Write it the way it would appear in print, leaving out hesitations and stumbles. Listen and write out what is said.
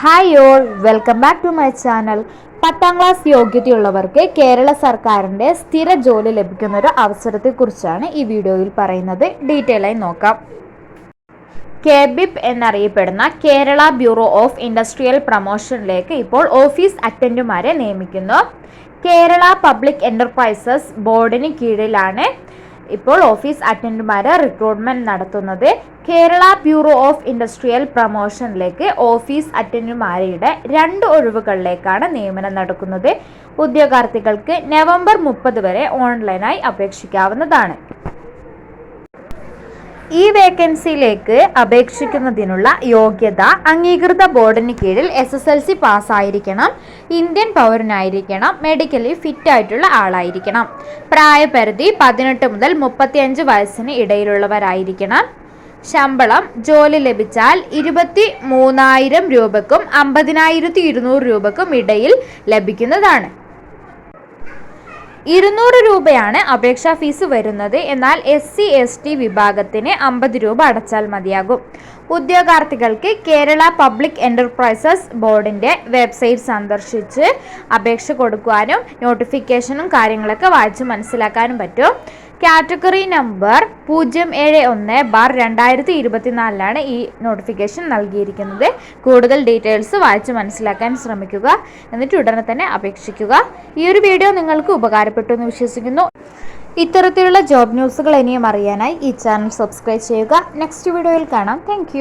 Hi all, welcome back to my channel. 10ാം class യോഗ്യതയുള്ളവർക്ക് കേരള സർക്കാരിൻ്റെ സ്ഥിര ജോലി ലഭിക്കുന്ന ഒരു അവസരത്തെക്കുറിച്ചാണ് ഈ വീഡിയോയിൽ പറയുന്നത്. ഡീറ്റെയിൽ ആയി നോക്കാം. KBIP എന്നറിയപ്പെടുന്ന കേരള ബ്യൂറോ ഓഫ് ഇൻഡസ്ട്രിയൽ പ്രൊമോഷനിലേക്ക് ഇപ്പോൾ ഓഫീസ് അറ്റൻഡുമാരെ നിയമിക്കുന്നു. കേരള പബ്ലിക് എൻ്റർപ്രൈസസ് ബോർഡിന് കീഴിലാണ് ഇപ്പോൾ ഓഫീസ് അറ്റൻഡുമാരെ റിക്രൂട്ട്മെന്റ് നടത്തുന്നത്. കേരള ബ്യൂറോ ഓഫ് ഇൻഡസ്ട്രിയൽ പ്രൊമോഷനിലേക്ക് ഓഫീസ് അറ്റൻഡുമാരുടെ 2 ഒഴിവുകളിലേക്കാണ് നിയമനം നടക്കുന്നത്. ഉദ്യോഗാർത്ഥികൾക്ക് നവംബർ 30 വരെ ഓൺലൈനായി അപേക്ഷിക്കാവുന്നതാണ്. ഈ വേക്കൻസിയിലേക്ക് അപേക്ഷിക്കുന്നതിനുള്ള യോഗ്യത അംഗീകൃത ബോർഡിന് കീഴിൽ SSLC പാസ്സായിരിക്കണം, ഇന്ത്യൻ പൗരനായിരിക്കണം, മെഡിക്കലി ഫിറ്റ് ആയിട്ടുള്ള ആളായിരിക്കണം. പ്രായപരിധി 18 മുതൽ 35 വയസ്സിന് ഇടയിലുള്ളവരായിരിക്കണം. ശമ്പളം ജോലി ലഭിച്ചാൽ 23,000 രൂപക്കും 50,200 രൂപക്കും ഇടയിൽ ലഭിക്കുന്നതാണ്. 200 രൂപയാണ് അപേക്ഷാ ഫീസ് വരുന്നത്. എന്നാൽ SC/ST വിഭാഗത്തിന് 50 രൂപ അടച്ചാൽ മതിയാകും. ഉദ്യോഗാർത്ഥികൾക്ക് കേരള പബ്ലിക് എൻ്റർപ്രൈസസ് ബോർഡിൻ്റെ വെബ്സൈറ്റ് സന്ദർശിച്ച് അപേക്ഷ കൊടുക്കുവാനും നോട്ടിഫിക്കേഷനും കാര്യങ്ങളൊക്കെ വായിച്ച് മനസ്സിലാക്കാനും പറ്റും. കാറ്റഗറി നമ്പർ 071/2024 ഈ നോട്ടിഫിക്കേഷൻ നൽകിയിരിക്കുന്നത്. കൂടുതൽ ഡീറ്റെയിൽസ് വായിച്ച് മനസ്സിലാക്കാൻ ശ്രമിക്കുക, എന്നിട്ട് ഉടനെ തന്നെ അപേക്ഷിക്കുക. ഈ ഒരു വീഡിയോ നിങ്ങൾക്ക് ഉപകാരപ്പെട്ടു എന്ന് വിശ്വസിക്കുന്നു. ഇത്തരത്തിലുള്ള ജോബ് ന്യൂസുകൾ ഇനിയും അറിയാനായി ഈ ചാനൽ സബ്സ്ക്രൈബ് ചെയ്യുക. നെക്സ്റ്റ് വീഡിയോയിൽ കാണാം. താങ്ക്